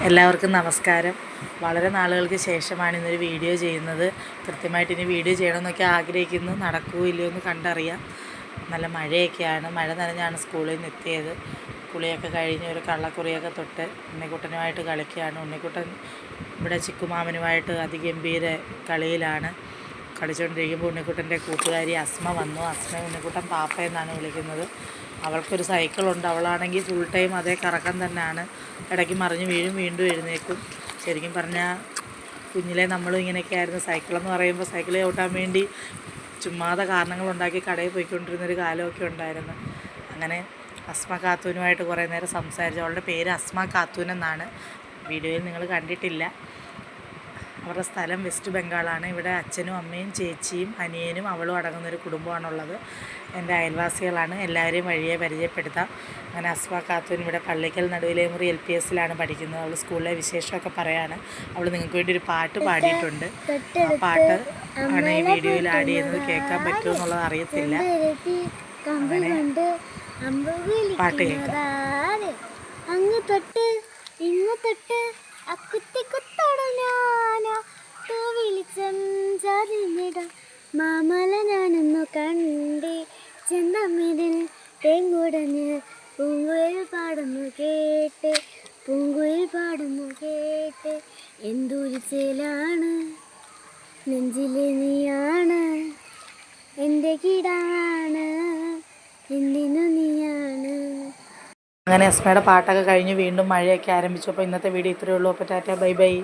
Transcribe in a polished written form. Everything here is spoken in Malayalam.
എല്ലാവർക്കും നമസ്കാരം. വളരെ നാളുകൾക്ക് ശേഷമാണ് ഇന്നൊരു വീഡിയോ ചെയ്യുന്നത്. കൃത്യമായിട്ട് ഇനി വീഡിയോ ചെയ്യണമെന്നൊക്കെ ആഗ്രഹിക്കുന്നു. നടക്കുമോ ഇല്ലയോ എന്ന് കണ്ടറിയാം. നല്ല മഴയൊക്കെയാണ്. മഴ നനഞ്ഞാണ് സ്കൂളിൽ നിന്ന് എത്തിയത്. കുളിയൊക്കെ കഴിഞ്ഞ് ഒരു കള്ളക്കുറിയൊക്കെ തൊട്ട് ഉണ്ണിക്കുട്ടനുമായിട്ട് കളിക്കുകയാണ്. ഉണ്ണിക്കുട്ടൻ ഇവിടെ ചിക്കുമാമനുമായിട്ട് അതിഗംഭീര കളിയിലാണ്. കളിച്ചുകൊണ്ടിരിക്കുമ്പോൾ ഉണ്ണിക്കുട്ടൻ്റെ കൂട്ടുകാരി അസ്മ വന്നു. അസ്മ ഉണ്ണിക്കുട്ടൻ പാപ്പ എന്നാണ് വിളിക്കുന്നത്. അവൾക്കൊരു സൈക്കിളുണ്ട്. അവളാണെങ്കിൽ ഫുൾ ടൈം അതേ കറക്കം തന്നെയാണ്. ഇടയ്ക്ക് മറിഞ്ഞ് വീഴും, വീണ്ടും എഴുന്നേക്കും. ശരിക്കും പറഞ്ഞാൽ കുഞ്ഞിലെ നമ്മളും ഇങ്ങനെയൊക്കെയായിരുന്നു. സൈക്കിളെന്ന് പറയുമ്പോൾ സൈക്കിൾ ചവിട്ടാൻ വേണ്ടി ചുമ്മാതെ കാരണങ്ങളുണ്ടാക്കി കടയിൽ പോയിക്കൊണ്ടിരുന്നൊരു കാലമൊക്കെ ഉണ്ടായിരുന്നു. അങ്ങനെ അസ്മ ഖാത്തൂനുമായിട്ട് കുറേ നേരം സംസാരിച്ചു. അവളുടെ പേര് അസ്മ ഖാത്തൂൻ എന്നാണ്. വീഡിയോയിൽ നിങ്ങൾ കണ്ടിട്ടില്ല. അവരുടെ സ്ഥലം വെസ്റ്റ് ബംഗാളാണ്. ഇവിടെ അച്ഛനും അമ്മയും ചേച്ചിയും അനിയനും അവളും അടങ്ങുന്നൊരു കുടുംബമാണുള്ളത്. എൻ്റെ അയൽവാസികളാണ്. എല്ലാവരെയും വഴിയെ പരിചയപ്പെടുത്താം. അങ്ങനെ അസ്മ ഖാത്തൂൻ ഇവിടെ പള്ളിക്കൽ നടുവിലേമുറി LPSലാണ് പഠിക്കുന്നത്. അവൾ സ്കൂളിലെ വിശേഷമൊക്കെ പറയാണ്. അവൾ നിങ്ങൾക്ക് വേണ്ടി ഒരു പാട്ട് പാടിയിട്ടുണ്ട്. ആ പാട്ട് ആണ് ഈ വീഡിയോയിൽ ആഡ് ചെയ്യുന്നത്. കേൾക്കാൻ പറ്റുമോ എന്നുള്ളത് അറിയത്തില്ല. അങ്ങനെ പാട്ട് കേൾക്കാം. അങ്ങ് തൊട്ട് ഇങ്ങ് തൊട്ട് മാമല ഞാനൊന്നു കണ്ടേ ചെന്തമിഴിൽ തേങ്ങുടഞ്ഞ് പൂങ്കുയിൽ പാടുന്നു കേട്ട് എന്തൊരു ചേലാണ് നെഞ്ചിലെ നീയാണ് എൻ്റെ കിടാണ് എന്തിനു നീയാണ്. അങ്ങനെ അസ്മയുടെ പാട്ടൊക്കെ കഴിഞ്ഞ് വീണ്ടും മഴയൊക്കെ ആരംഭിച്ചു. അപ്പോൾ ഇന്നത്തെ വീഡിയോ ഇത്രയേ ഉള്ളൂ. അപ്പോൾ ടാറ്റ, ബൈ ബൈ.